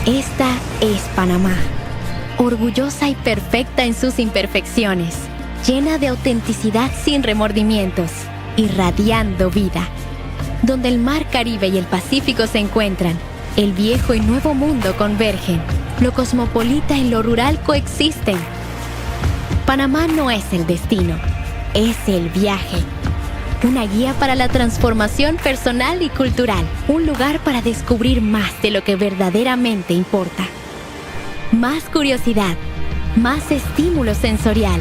Esta es Panamá, orgullosa y perfecta en sus imperfecciones, llena de autenticidad sin remordimientos, irradiando vida. Donde el mar Caribe y el Pacífico se encuentran, el viejo y nuevo mundo convergen, lo cosmopolita y lo rural coexisten. Panamá no es el destino, es el viaje. Una guía para la transformación personal y cultural. Un lugar para descubrir más de lo que verdaderamente importa. Más curiosidad, más estímulo sensorial,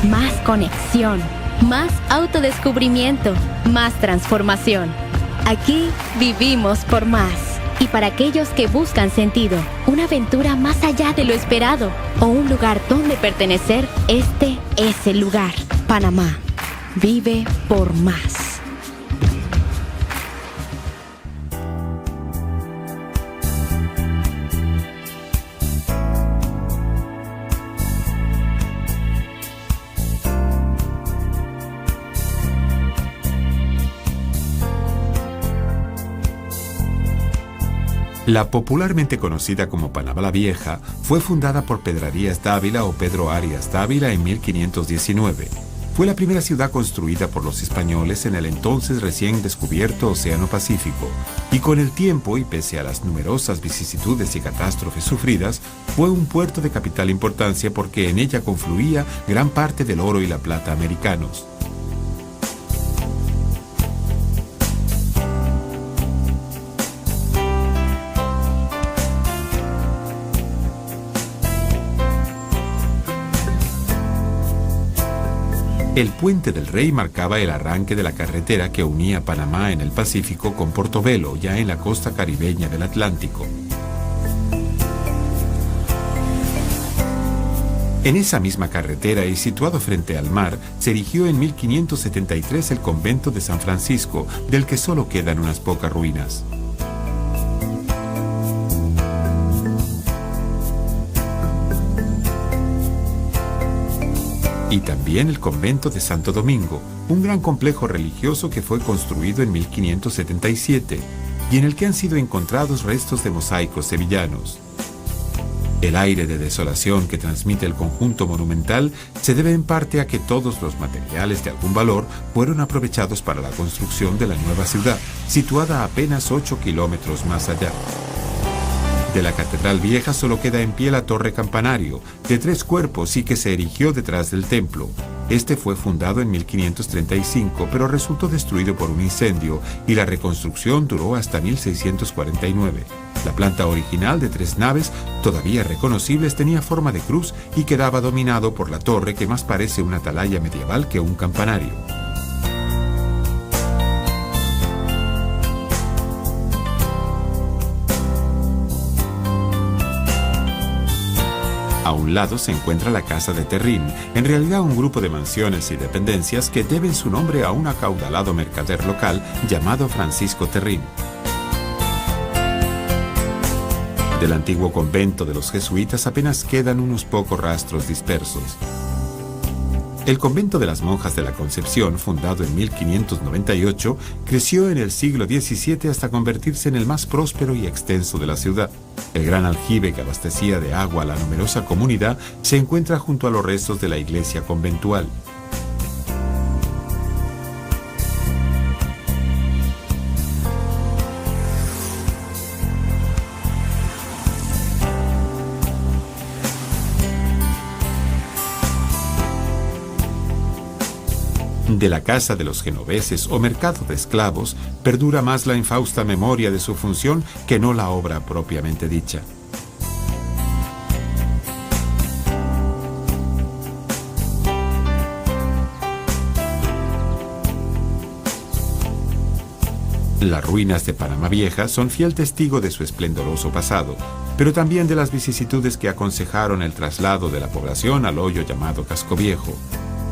más conexión, más autodescubrimiento, más transformación. Aquí vivimos por más. Y para aquellos que buscan sentido, una aventura más allá de lo esperado o un lugar donde pertenecer, este es el lugar. Panamá. Vive por más. La popularmente conocida como Panamá la Vieja fue fundada por Pedrarías Dávila o Pedro Arias Dávila en 1519. Fue la primera ciudad construida por los españoles en el entonces recién descubierto Océano Pacífico, y con el tiempo y pese a las numerosas vicisitudes y catástrofes sufridas, fue un puerto de capital importancia porque en ella confluía gran parte del oro y la plata americanos. El Puente del Rey marcaba el arranque de la carretera que unía Panamá en el Pacífico con Portobelo, ya en la costa caribeña del Atlántico. En esa misma carretera y situado frente al mar, se erigió en 1573 el convento de San Francisco, del que solo quedan unas pocas ruinas. Y también el convento de Santo Domingo, un gran complejo religioso que fue construido en 1577 y en el que han sido encontrados restos de mosaicos sevillanos. El aire de desolación que transmite el conjunto monumental se debe en parte a que todos los materiales de algún valor fueron aprovechados para la construcción de la nueva ciudad, situada a apenas 8 kilómetros más allá. De la Catedral Vieja solo queda en pie la torre campanario, de 3 cuerpos y que se erigió detrás del templo. Este fue fundado en 1535, pero resultó destruido por un incendio y la reconstrucción duró hasta 1649. La planta original de 3 naves, todavía reconocibles, tenía forma de cruz y quedaba dominado por la torre que más parece una atalaya medieval que un campanario. A un lado se encuentra la Casa de Terrín, en realidad un grupo de mansiones y dependencias que deben su nombre a un acaudalado mercader local llamado Francisco Terrín. Del antiguo convento de los jesuitas apenas quedan unos pocos rastros dispersos. El convento de las monjas de la Concepción, fundado en 1598, creció en el siglo XVII hasta convertirse en el más próspero y extenso de la ciudad. El gran aljibe que abastecía de agua a la numerosa comunidad se encuentra junto a los restos de la iglesia conventual. De la casa de los genoveses o mercado de esclavos, perdura más la infausta memoria de su función que no la obra propiamente dicha. Las ruinas de Panamá Vieja son fiel testigo de su esplendoroso pasado, pero también de las vicisitudes que aconsejaron el traslado de la población al hoyo llamado Casco Viejo.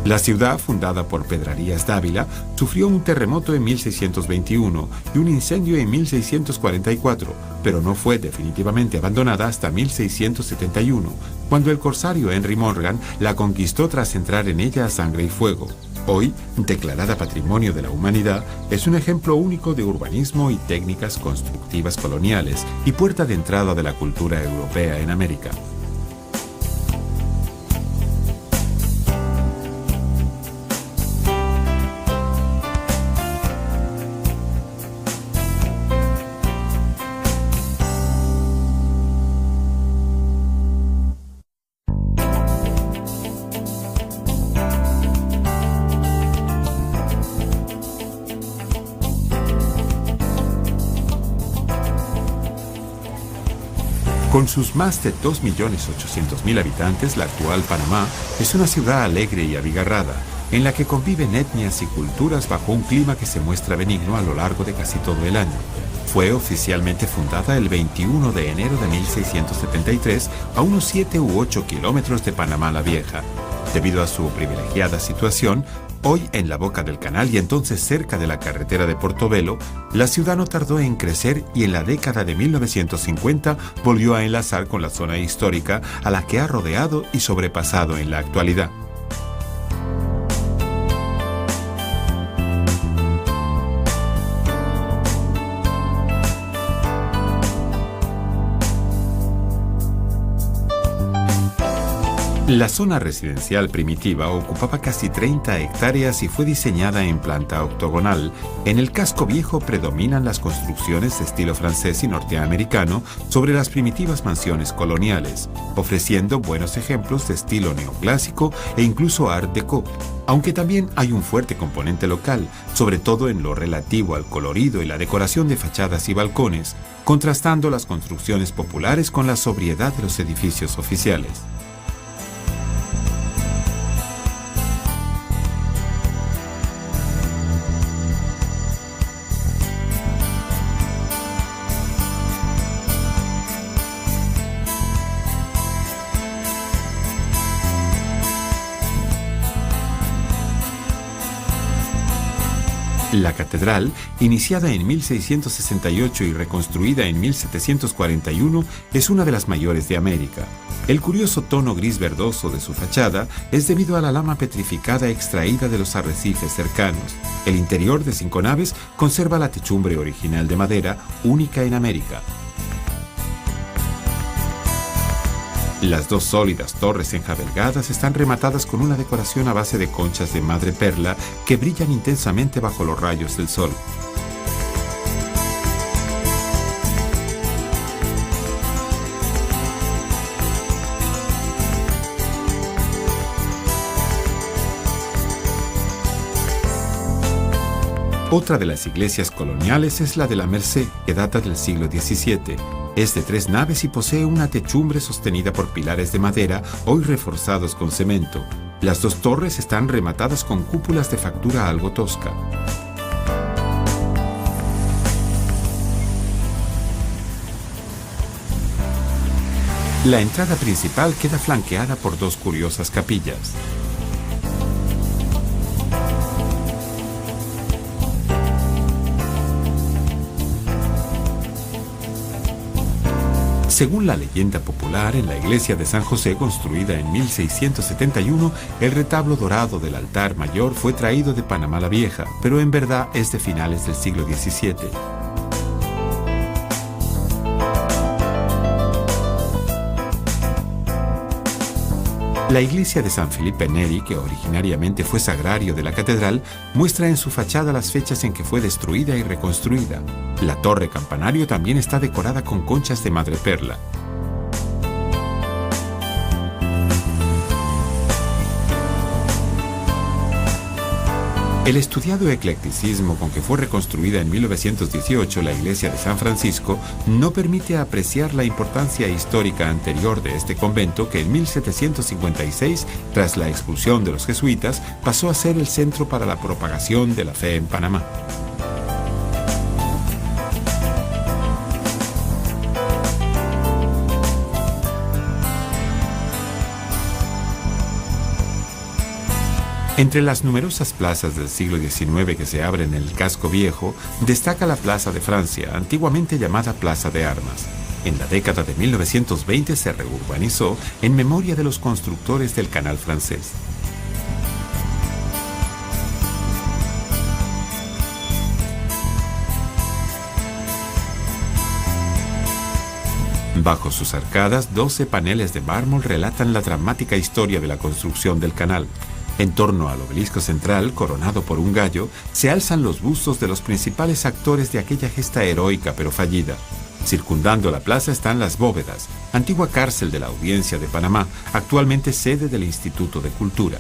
La ciudad, fundada por Pedrarías Dávila, sufrió un terremoto en 1621 y un incendio en 1644, pero no fue definitivamente abandonada hasta 1671, cuando el corsario Henry Morgan la conquistó tras entrar en ella a sangre y fuego. Hoy, declarada Patrimonio de la Humanidad, es un ejemplo único de urbanismo y técnicas constructivas coloniales y puerta de entrada de la cultura europea en América. Con sus más de 2.800.000 habitantes, la actual Panamá es una ciudad alegre y abigarrada, en la que conviven etnias y culturas bajo un clima que se muestra benigno a lo largo de casi todo el año. Fue oficialmente fundada el 21 de enero de 1673 a unos 7 u 8 kilómetros de Panamá la Vieja. Debido a su privilegiada situación, hoy en la boca del canal y entonces cerca de la carretera de Portobelo, la ciudad no tardó en crecer y en la década de 1950 volvió a enlazar con la zona histórica a la que ha rodeado y sobrepasado en la actualidad. La zona residencial primitiva ocupaba casi 30 hectáreas y fue diseñada en planta octogonal. En el casco viejo predominan las construcciones de estilo francés y norteamericano sobre las primitivas mansiones coloniales, ofreciendo buenos ejemplos de estilo neoclásico e incluso Art Deco, aunque también hay un fuerte componente local, sobre todo en lo relativo al colorido y la decoración de fachadas y balcones, contrastando las construcciones populares con la sobriedad de los edificios oficiales. La catedral, iniciada en 1668 y reconstruida en 1741, es una de las mayores de América. El curioso tono gris verdoso de su fachada es debido a la lama petrificada extraída de los arrecifes cercanos. El interior, de 5 naves, conserva la techumbre original de madera, única en América. Las dos sólidas torres enjabelgadas están rematadas con una decoración a base de conchas de madreperla que brillan intensamente bajo los rayos del sol. Otra de las iglesias coloniales es la de la Merced, que data del siglo XVII. Es de 3 naves y posee una techumbre sostenida por pilares de madera, hoy reforzados con cemento. Las dos torres están rematadas con cúpulas de factura algo tosca. La entrada principal queda flanqueada por 2 curiosas capillas. Según la leyenda popular, en la iglesia de San José, construida en 1671, el retablo dorado del altar mayor fue traído de Panamá la Vieja, pero en verdad es de finales del siglo XVII. La iglesia de San Felipe Neri, que originariamente fue sagrario de la catedral, muestra en su fachada las fechas en que fue destruida y reconstruida. La torre campanario también está decorada con conchas de madreperla. El estudiado eclecticismo con que fue reconstruida en 1918 la iglesia de San Francisco no permite apreciar la importancia histórica anterior de este convento que en 1756, tras la expulsión de los jesuitas, pasó a ser el centro para la propagación de la fe en Panamá. Entre las numerosas plazas del siglo XIX que se abren en el casco viejo, destaca la Plaza de Francia, antiguamente llamada Plaza de Armas. En la década de 1920 se reurbanizó en memoria de los constructores del Canal francés. Bajo sus arcadas, 12 paneles de mármol relatan la dramática historia de la construcción del canal. En torno al obelisco central, coronado por un gallo, se alzan los bustos de los principales actores de aquella gesta heroica pero fallida. Circundando la plaza están las bóvedas, antigua cárcel de la Audiencia de Panamá, actualmente sede del Instituto de Cultura.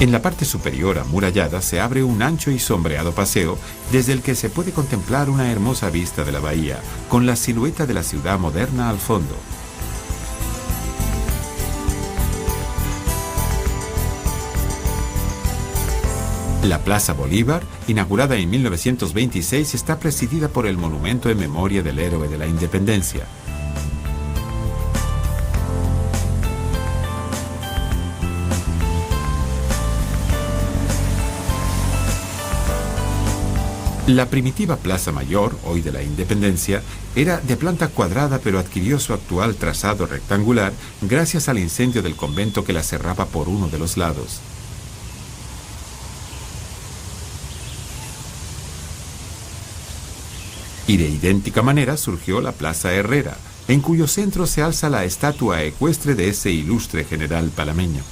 En la parte superior amurallada se abre un ancho y sombreado paseo desde el que se puede contemplar una hermosa vista de la bahía, con la silueta de la ciudad moderna al fondo. La Plaza Bolívar, inaugurada en 1926, está presidida por el monumento en memoria del héroe de la independencia. La primitiva Plaza Mayor, hoy de la Independencia, era de planta cuadrada pero adquirió su actual trazado rectangular gracias al incendio del convento que la cerraba por uno de los lados. Y de idéntica manera surgió la Plaza Herrera, en cuyo centro se alza la estatua ecuestre de ese ilustre general panameño.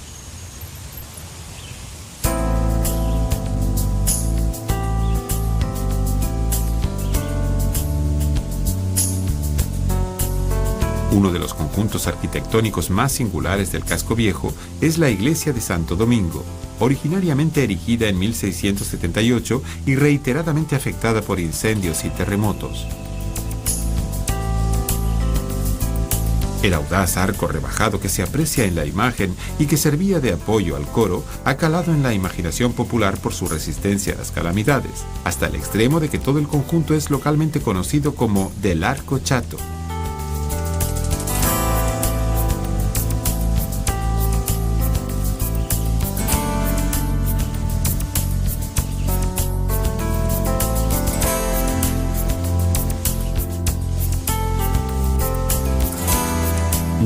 Uno de los conjuntos arquitectónicos más singulares del casco viejo es la iglesia de Santo Domingo, originariamente erigida en 1678 y reiteradamente afectada por incendios y terremotos. El audaz arco rebajado que se aprecia en la imagen y que servía de apoyo al coro ha calado en la imaginación popular por su resistencia a las calamidades, hasta el extremo de que todo el conjunto es localmente conocido como del Arco Chato.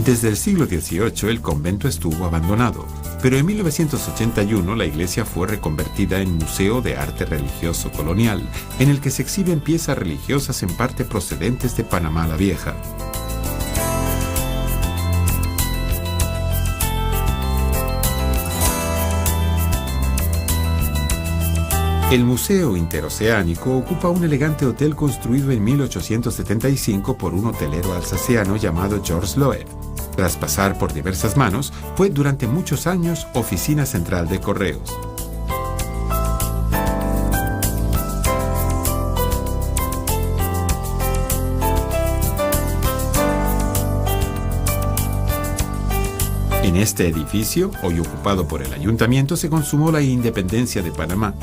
Desde el siglo XVIII el convento estuvo abandonado, pero en 1981 la iglesia fue reconvertida en Museo de Arte Religioso Colonial, en el que se exhiben piezas religiosas en parte procedentes de Panamá la Vieja. El Museo Interoceánico ocupa un elegante hotel construido en 1875 por un hotelero alsaciano llamado Georges Loeb. Tras pasar por diversas manos, fue durante muchos años oficina central de correos. En este edificio, hoy ocupado por el ayuntamiento, se consumó la independencia de Panamá.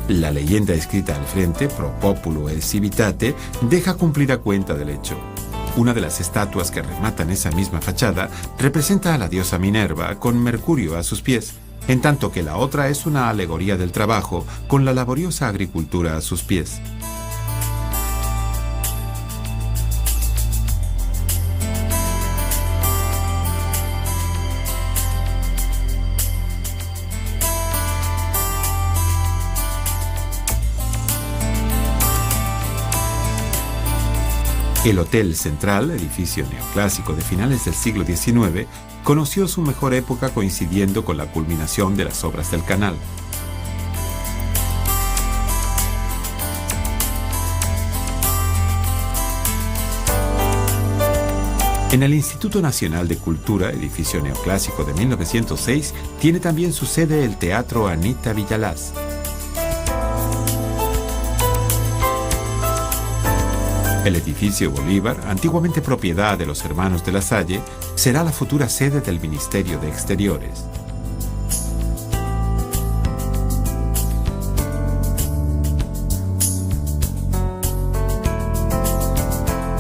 La leyenda escrita al frente, Pro Populo et Civitate, deja cumplir a cuenta del hecho. Una de las estatuas que rematan esa misma fachada representa a la diosa Minerva con Mercurio a sus pies, en tanto que la otra es una alegoría del trabajo con la laboriosa agricultura a sus pies. El Hotel Central, edificio neoclásico de finales del siglo XIX, conoció su mejor época coincidiendo con la culminación de las obras del canal. En el Instituto Nacional de Cultura, edificio neoclásico de 1906, tiene también su sede el Teatro Anita Villalaz. El edificio Bolívar, antiguamente propiedad de los hermanos de la Salle, será la futura sede del Ministerio de Exteriores.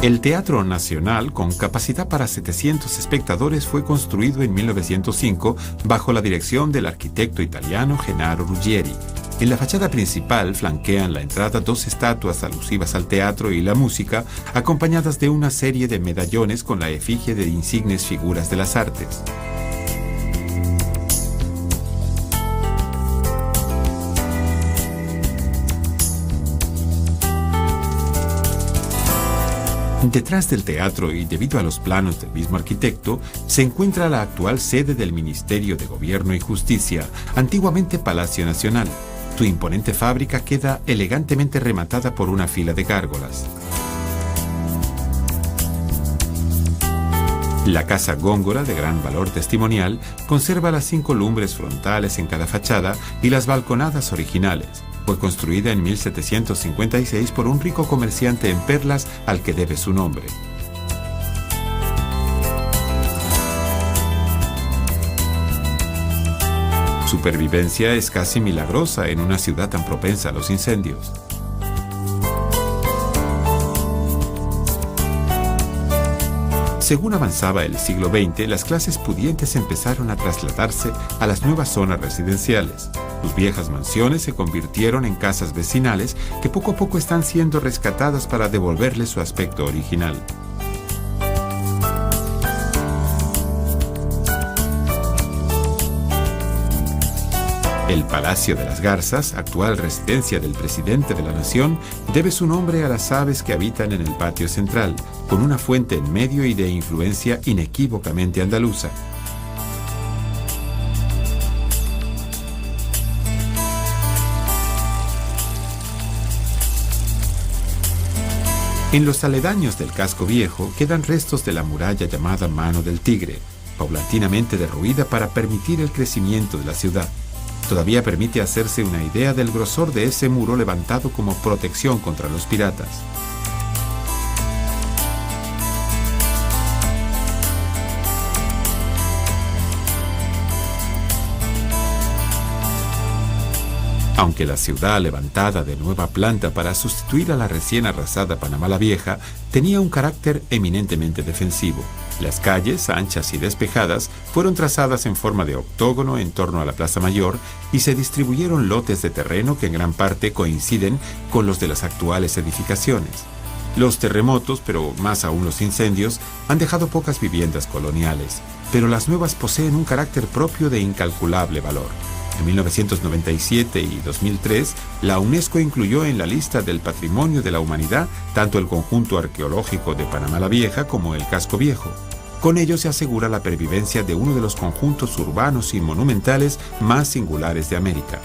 El Teatro Nacional, con capacidad para 700 espectadores, fue construido en 1905 bajo la dirección del arquitecto italiano Gennaro Ruggieri. En la fachada principal flanquean la entrada dos estatuas alusivas al teatro y la música, acompañadas de una serie de medallones con la efigie de insignes figuras de las artes. Detrás del teatro y debido a los planos del mismo arquitecto, se encuentra la actual sede del Ministerio de Gobierno y Justicia, antiguamente Palacio Nacional. Su imponente fábrica queda elegantemente rematada por una fila de gárgolas. La Casa Góngora, de gran valor testimonial, conserva las 5 lumbres frontales en cada fachada y las balconadas originales. Fue construida en 1756 por un rico comerciante en perlas al que debe su nombre. Su supervivencia es casi milagrosa en una ciudad tan propensa a los incendios. Según avanzaba el siglo XX, las clases pudientes empezaron a trasladarse a las nuevas zonas residenciales. Sus viejas mansiones se convirtieron en casas vecinales que poco a poco están siendo rescatadas para devolverles su aspecto original. El Palacio de las Garzas, actual residencia del presidente de la nación, debe su nombre a las aves que habitan en el patio central, con una fuente en medio y de influencia inequívocamente andaluza. En los aledaños del casco viejo quedan restos de la muralla llamada Mano del Tigre, paulatinamente derruida para permitir el crecimiento de la ciudad. Todavía permite hacerse una idea del grosor de ese muro levantado como protección contra los piratas. Aunque la ciudad levantada de nueva planta para sustituir a la recién arrasada Panamá la Vieja tenía un carácter eminentemente defensivo. Las calles, anchas y despejadas, fueron trazadas en forma de octógono en torno a la Plaza Mayor y se distribuyeron lotes de terreno que en gran parte coinciden con los de las actuales edificaciones. Los terremotos, pero más aún los incendios, han dejado pocas viviendas coloniales, pero las nuevas poseen un carácter propio de incalculable valor. En 1997 y 2003, la UNESCO incluyó en la lista del Patrimonio de la Humanidad tanto el conjunto arqueológico de Panamá la Vieja como el Casco Viejo. Con ello se asegura la pervivencia de uno de los conjuntos urbanos y monumentales más singulares de América.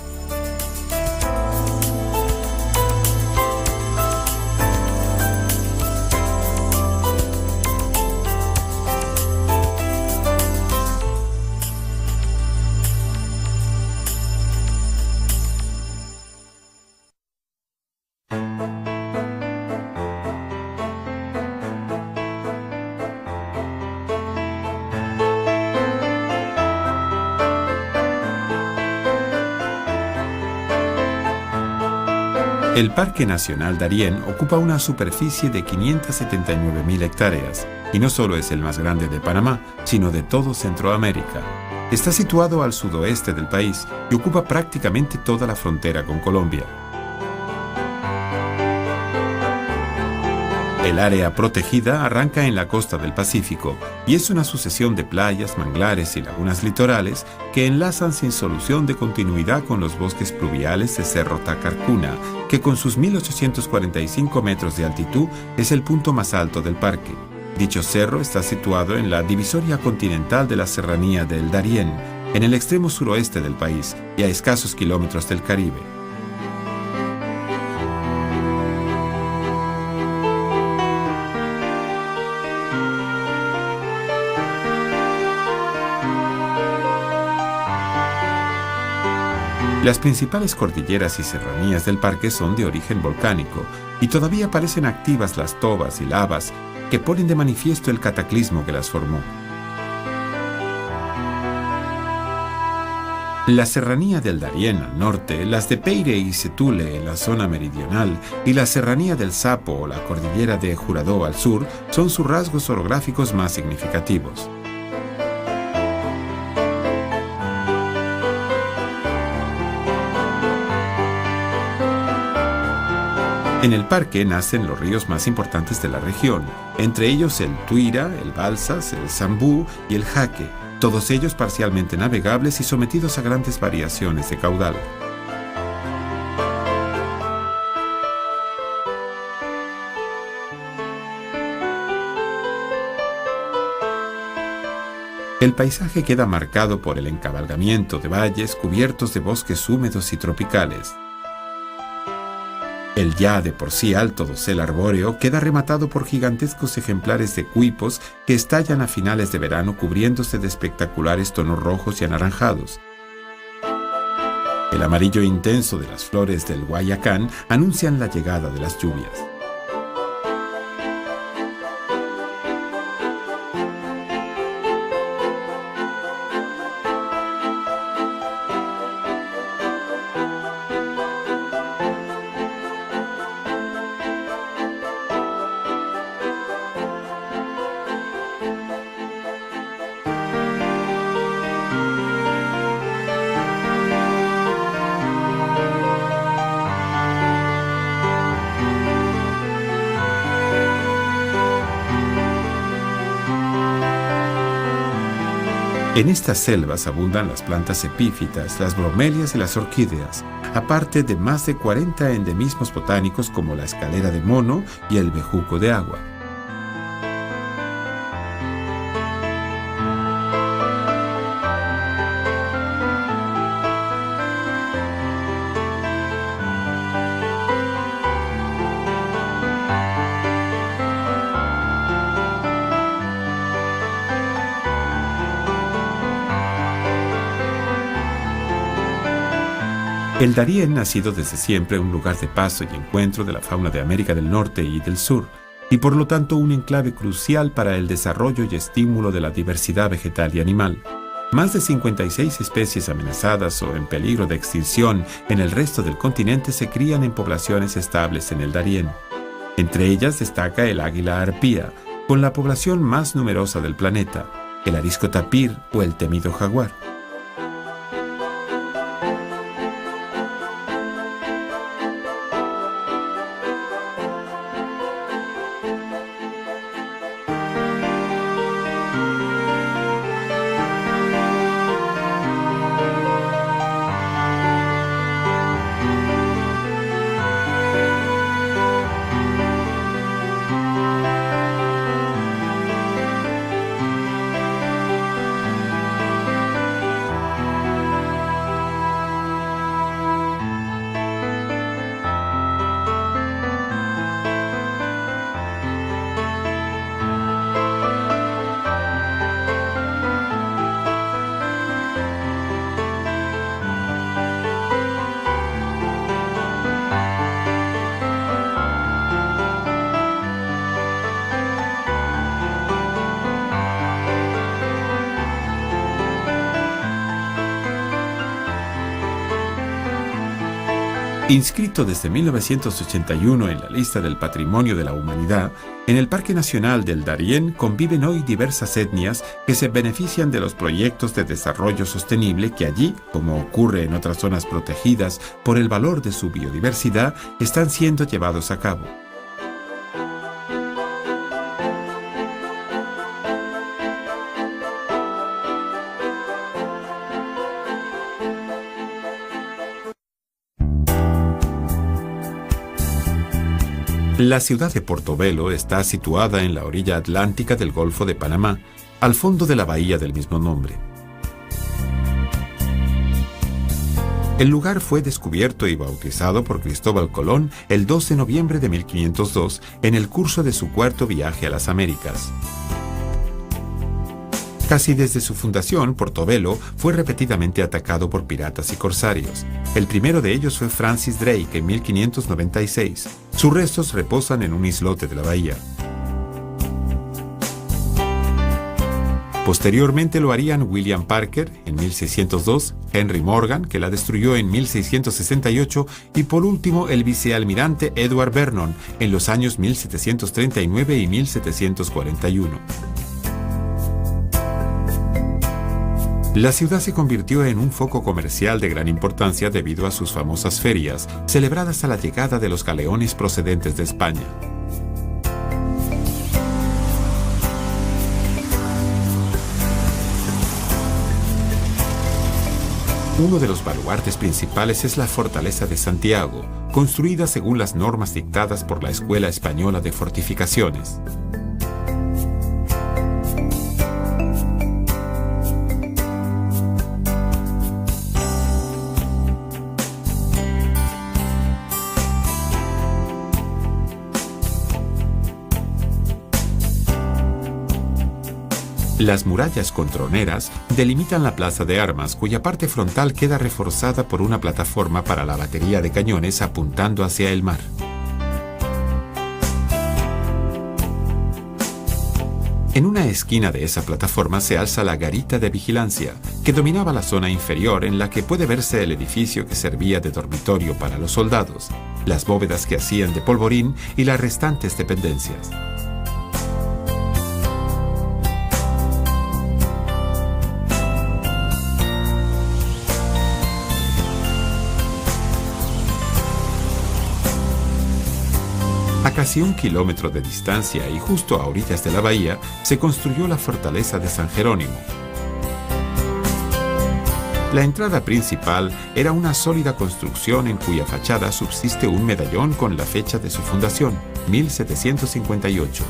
El Parque Nacional Darién ocupa una superficie de 579.000 hectáreas y no solo es el más grande de Panamá, sino de todo Centroamérica. Está situado al sudoeste del país y ocupa prácticamente toda la frontera con Colombia. El área protegida arranca en la costa del Pacífico y es una sucesión de playas, manglares y lagunas litorales que enlazan sin solución de continuidad con los bosques pluviales de Cerro Tacarcuna, que con sus 1.845 metros de altitud es el punto más alto del parque. Dicho cerro está situado en la divisoria continental de la serranía del Darién, en el extremo suroeste del país y a escasos kilómetros del Caribe. Las principales cordilleras y serranías del parque son de origen volcánico y todavía parecen activas las tobas y lavas que ponen de manifiesto el cataclismo que las formó. La serranía del Darién al norte, las de Peire y Setule en la zona meridional y la serranía del Sapo o la cordillera de Juradó al sur son sus rasgos orográficos más significativos. En el parque nacen los ríos más importantes de la región, entre ellos el Tuira, el Balsas, el Zambú y el Jaque, todos ellos parcialmente navegables y sometidos a grandes variaciones de caudal. El paisaje queda marcado por el encabalgamiento de valles cubiertos de bosques húmedos y tropicales. El ya de por sí alto dosel arbóreo queda rematado por gigantescos ejemplares de cuipos que estallan a finales de verano cubriéndose de espectaculares tonos rojos y anaranjados. El amarillo intenso de las flores del Guayacán anuncian la llegada de las lluvias. En estas selvas abundan las plantas epífitas, las bromelias y las orquídeas, aparte de más de 40 endemismos botánicos como la escalera de mono y el bejuco de agua. El Darién ha sido desde siempre un lugar de paso y encuentro de la fauna de América del Norte y del Sur, y por lo tanto un enclave crucial para el desarrollo y estímulo de la diversidad vegetal y animal. Más de 56 especies amenazadas o en peligro de extinción en el resto del continente se crían en poblaciones estables en el Darién. Entre ellas destaca el águila arpía, con la población más numerosa del planeta, el arisco tapir o el temido jaguar. Inscrito desde 1981 en la lista del Patrimonio de la Humanidad, en el Parque Nacional del Darién conviven hoy diversas etnias que se benefician de los proyectos de desarrollo sostenible que allí, como ocurre en otras zonas protegidas por el valor de su biodiversidad, están siendo llevados a cabo. La ciudad de Portobelo está situada en la orilla atlántica del Golfo de Panamá, al fondo de la bahía del mismo nombre. El lugar fue descubierto y bautizado por Cristóbal Colón el 2 de noviembre de 1502 en el curso de su cuarto viaje a las Américas. Casi desde su fundación, Portobelo fue repetidamente atacado por piratas y corsarios. El primero de ellos fue Francis Drake en 1596. Sus restos reposan en un islote de la bahía. Posteriormente lo harían William Parker en 1602, Henry Morgan, que la destruyó en 1668, y por último el vicealmirante Edward Vernon en los años 1739 y 1741. La ciudad se convirtió en un foco comercial de gran importancia debido a sus famosas ferias, celebradas a la llegada de los galeones procedentes de España. Uno de los baluartes principales es la Fortaleza de Santiago, construida según las normas dictadas por la Escuela Española de Fortificaciones. Las murallas con troneras delimitan la plaza de armas, cuya parte frontal queda reforzada por una plataforma para la batería de cañones apuntando hacia el mar. En una esquina de esa plataforma se alza la garita de vigilancia, que dominaba la zona inferior en la que puede verse el edificio que servía de dormitorio para los soldados, las bóvedas que hacían de polvorín y las restantes dependencias. A casi 1 kilómetro de distancia y justo a orillas de la bahía, se construyó la fortaleza de San Jerónimo. La entrada principal era una sólida construcción en cuya fachada subsiste un medallón con la fecha de su fundación, 1758.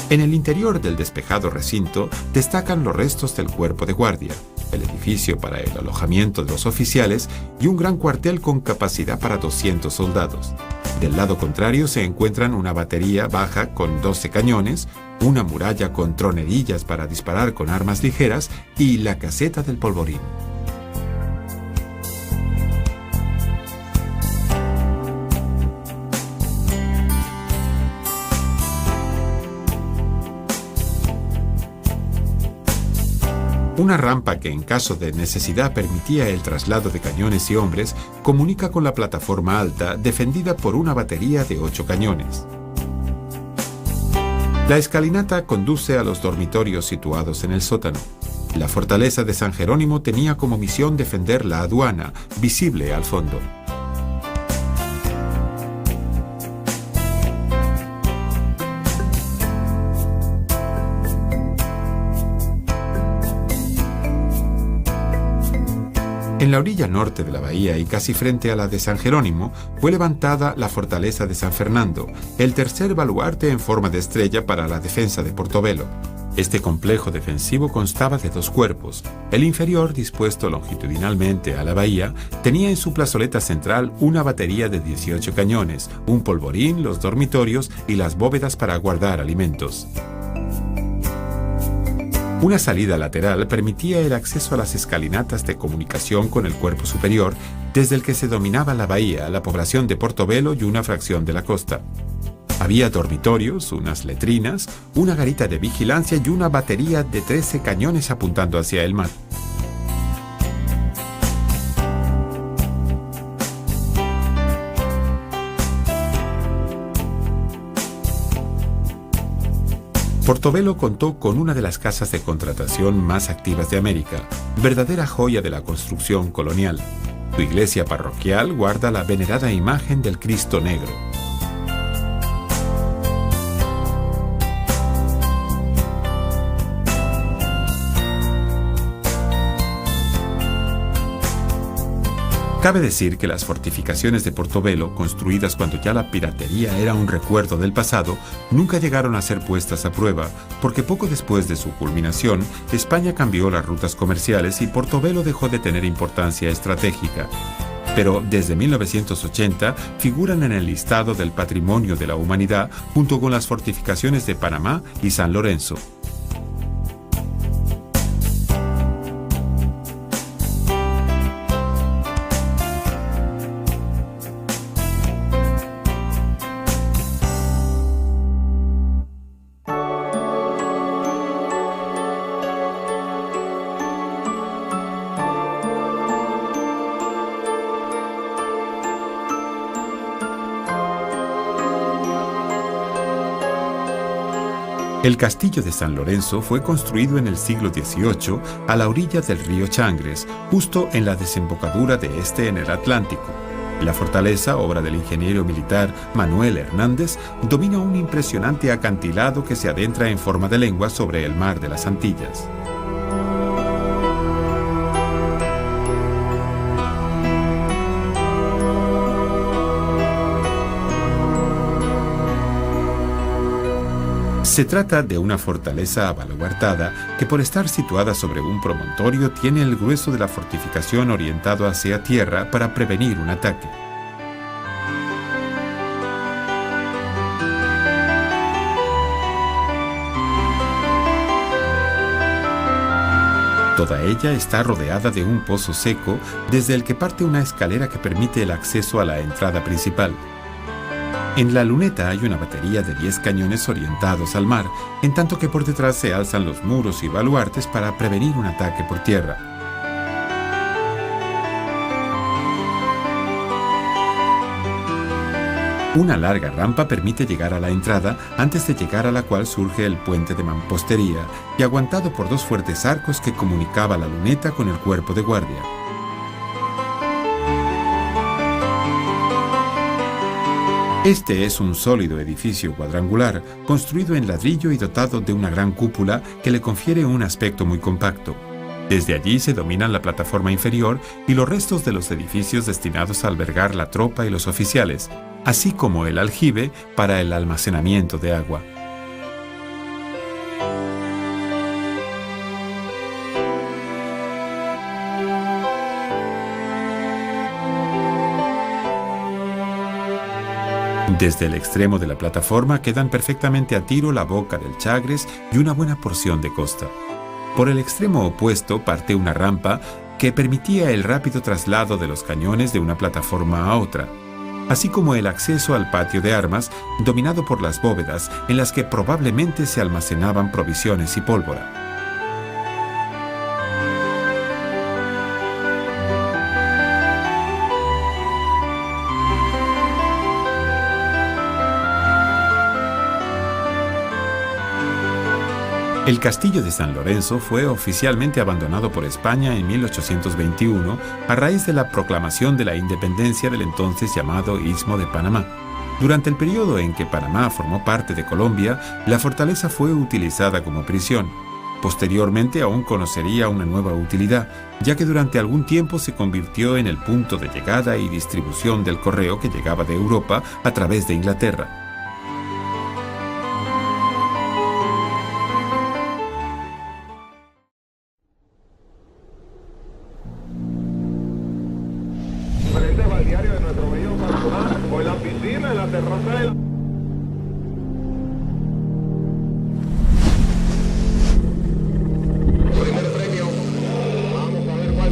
En el interior del despejado recinto destacan los restos del cuerpo de guardia, el edificio para el alojamiento de los oficiales y un gran cuartel con capacidad para 200 soldados. Del lado contrario se encuentran una batería baja con 12 cañones, una muralla con tronerillas para disparar con armas ligeras y la caseta del polvorín. Una rampa que en caso de necesidad permitía el traslado de cañones y hombres comunica con la plataforma alta defendida por una batería de 8 cañones. La escalinata conduce a los dormitorios situados en el sótano. La fortaleza de San Jerónimo tenía como misión defender la aduana, visible al fondo. En la orilla norte de la bahía y casi frente a la de San Jerónimo, fue levantada la fortaleza de San Fernando, el tercer baluarte en forma de estrella para la defensa de Portobelo. Este complejo defensivo constaba de 2 cuerpos. El inferior, dispuesto longitudinalmente a la bahía, tenía en su plazoleta central una batería de 18 cañones, un polvorín, los dormitorios y las bóvedas para guardar alimentos. Una salida lateral permitía el acceso a las escalinatas de comunicación con el cuerpo superior, desde el que se dominaba la bahía, la población de Portobelo y una fracción de la costa. Había dormitorios, unas letrinas, una garita de vigilancia y una batería de 13 cañones apuntando hacia el mar. Portobelo contó con una de las casas de contratación más activas de América, verdadera joya de la construcción colonial. Su iglesia parroquial guarda la venerada imagen del Cristo Negro. Cabe decir que las fortificaciones de Portobelo, construidas cuando ya la piratería era un recuerdo del pasado, nunca llegaron a ser puestas a prueba, porque poco después de su culminación, España cambió las rutas comerciales y Portobelo dejó de tener importancia estratégica. Pero desde 1980 figuran en el listado del Patrimonio de la Humanidad junto con las fortificaciones de Panamá y San Lorenzo. El castillo de San Lorenzo fue construido en el siglo XVIII a la orilla del río Changres, justo en la desembocadura de este en el Atlántico. La fortaleza, obra del ingeniero militar Manuel Hernández, domina un impresionante acantilado que se adentra en forma de lengua sobre el mar de las Antillas. Se trata de una fortaleza abaluartada que, por estar situada sobre un promontorio, tiene el grueso de la fortificación orientado hacia tierra para prevenir un ataque. Toda ella está rodeada de un pozo seco, desde el que parte una escalera que permite el acceso a la entrada principal. En la luneta hay una batería de 10 cañones orientados al mar, en tanto que por detrás se alzan los muros y baluartes para prevenir un ataque por tierra. Una larga rampa permite llegar a la entrada, antes de llegar a la cual surge el puente de mampostería, y aguantado por dos fuertes arcos que comunicaba la luneta con el cuerpo de guardia. Este es un sólido edificio cuadrangular, construido en ladrillo y dotado de una gran cúpula que le confiere un aspecto muy compacto. Desde allí se dominan la plataforma inferior y los restos de los edificios destinados a albergar la tropa y los oficiales, así como el aljibe para el almacenamiento de agua. Desde el extremo de la plataforma quedan perfectamente a tiro la boca del Chagres y una buena porción de costa. Por el extremo opuesto parte una rampa que permitía el rápido traslado de los cañones de una plataforma a otra, así como el acceso al patio de armas, dominado por las bóvedas en las que probablemente se almacenaban provisiones y pólvora. El castillo de San Lorenzo fue oficialmente abandonado por España en 1821 a raíz de la proclamación de la independencia del entonces llamado Istmo de Panamá. Durante el periodo en que Panamá formó parte de Colombia, la fortaleza fue utilizada como prisión. Posteriormente aún conocería una nueva utilidad, ya que durante algún tiempo se convirtió en el punto de llegada y distribución del correo que llegaba de Europa a través de Inglaterra. Frente balneario de nuestro bello Panamá, o en la piscina, en la terraza de la... Primer premio. Vamos a ver cuál.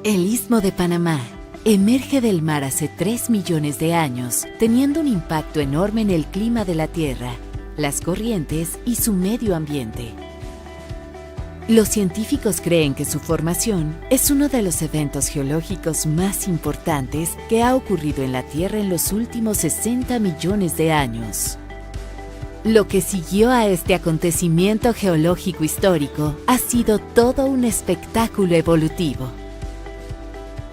El Istmo de Panamá emerge del mar hace 3 millones de años, teniendo un impacto enorme en el clima de la Tierra, las corrientes y su medio ambiente. Los científicos creen que su formación es uno de los eventos geológicos más importantes que ha ocurrido en la Tierra en los últimos 60 millones de años. Lo que siguió a este acontecimiento geológico histórico ha sido todo un espectáculo evolutivo.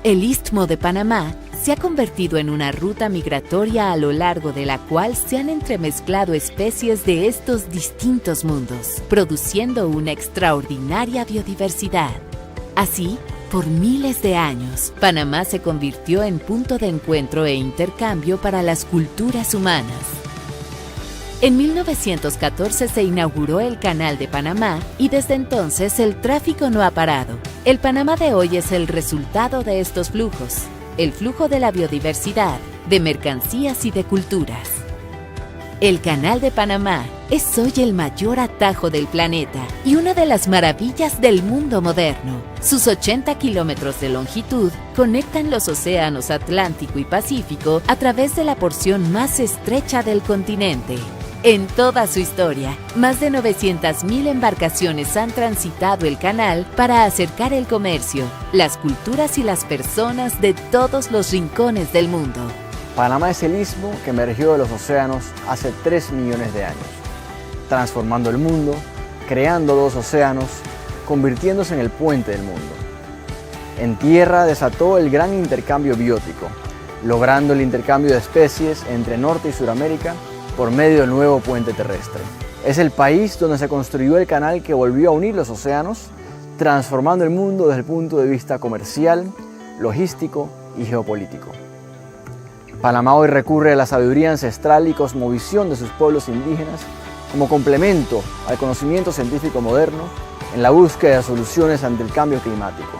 El Istmo de Panamá se ha convertido en una ruta migratoria a lo largo de la cual se han entremezclado especies de estos distintos mundos, produciendo una extraordinaria biodiversidad. Así, por miles de años, Panamá se convirtió en punto de encuentro e intercambio para las culturas humanas. En 1914 se inauguró el Canal de Panamá y desde entonces el tráfico no ha parado. El Panamá de hoy es el resultado de estos flujos, el flujo de la biodiversidad, de mercancías y de culturas. El Canal de Panamá es hoy el mayor atajo del planeta y una de las maravillas del mundo moderno. Sus 80 kilómetros de longitud conectan los océanos Atlántico y Pacífico a través de la porción más estrecha del continente. En toda su historia, más de 900.000 embarcaciones han transitado el canal para acercar el comercio, las culturas y las personas de todos los rincones del mundo. Panamá es el istmo que emergió de los océanos hace 3 millones de años, transformando el mundo, creando 2 océanos, convirtiéndose en el puente del mundo. En tierra desató el gran intercambio biótico, logrando el intercambio de especies entre Norte y Suramérica por medio del nuevo puente terrestre. Es el país donde se construyó el canal que volvió a unir los océanos, transformando el mundo desde el punto de vista comercial, logístico y geopolítico. Panamá hoy recurre a la sabiduría ancestral y cosmovisión de sus pueblos indígenas como complemento al conocimiento científico moderno en la búsqueda de soluciones ante el cambio climático.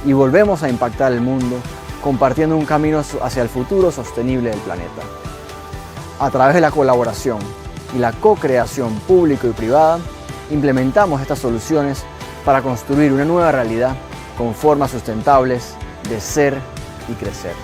Y volvemos a impactar el mundo compartiendo un camino hacia el futuro sostenible del planeta. A través de la colaboración y la co-creación pública y privada, implementamos estas soluciones para construir una nueva realidad con formas sustentables de ser y crecer.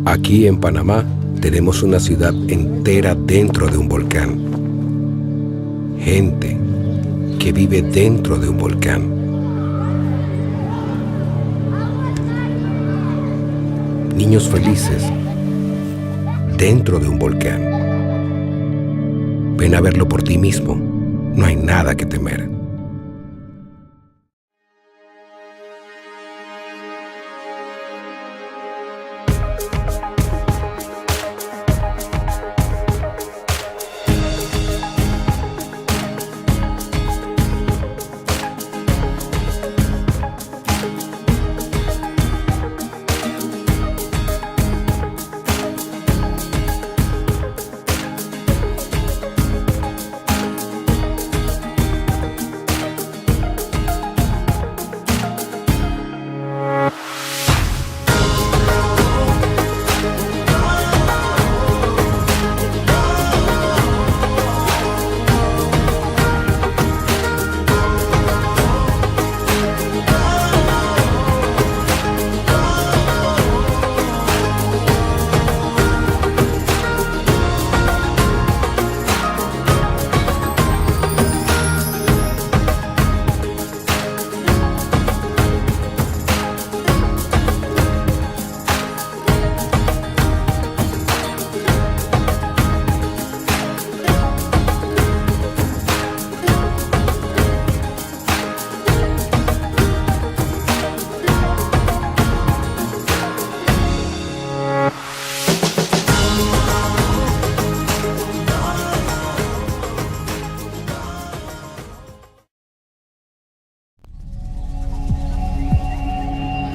Aquí en Panamá tenemos una ciudad entera dentro de un volcán. Gente que vive dentro de un volcán. Niños felices dentro de un volcán. Ven a verlo por ti mismo. No hay nada que temer.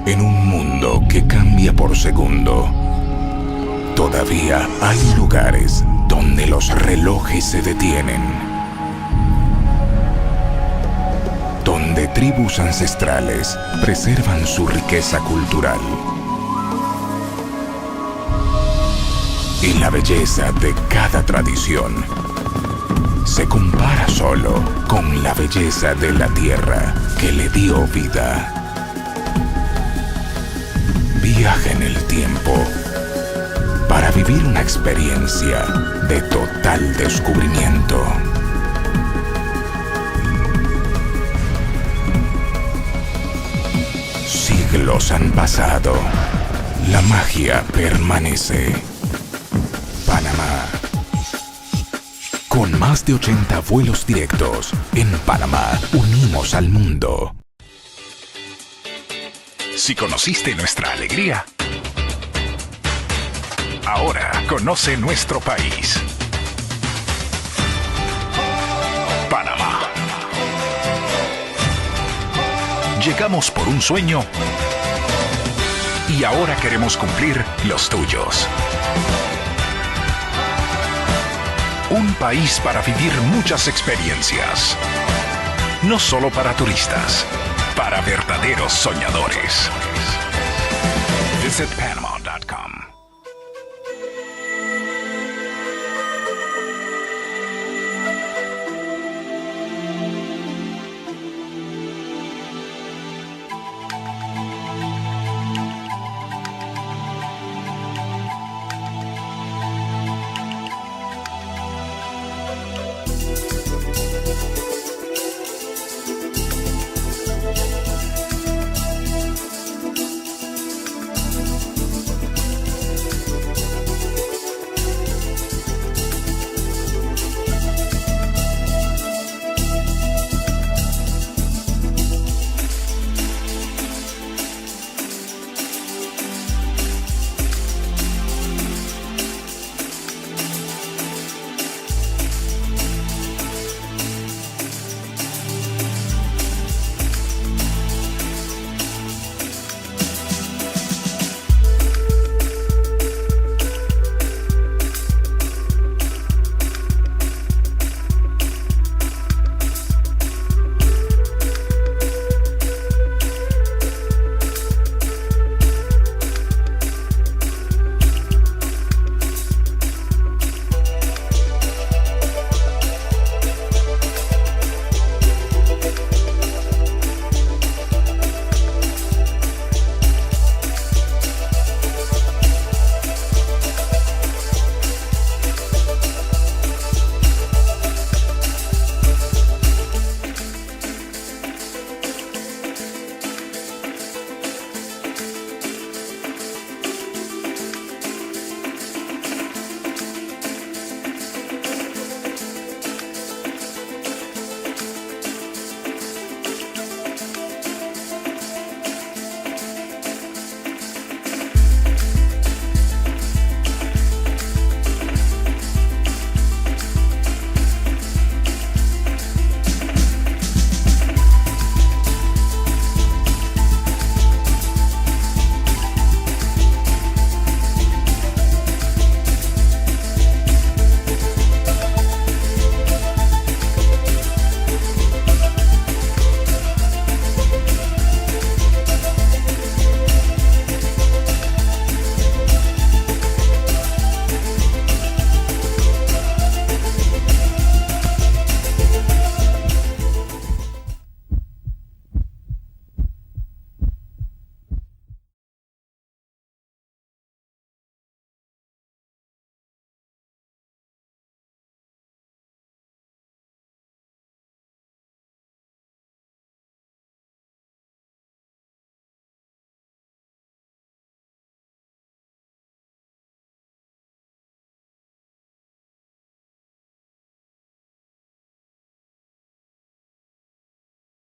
En un mundo que cambia por segundo, todavía hay lugares donde los relojes se detienen, donde tribus ancestrales preservan su riqueza cultural y la belleza de cada tradición se compara solo con la belleza de la tierra que le dio vida. Viaja en el tiempo para vivir una experiencia de total descubrimiento. Siglos han pasado, la magia permanece. Panamá. Con más de 80 vuelos directos, en Panamá unimos al mundo. Si conociste nuestra alegría, ahora conoce nuestro país. Panamá. Llegamos por un sueño y ahora queremos cumplir los tuyos. Un país para vivir muchas experiencias. No solo para turistas, para verdaderos soñadores. Visit Panama.com.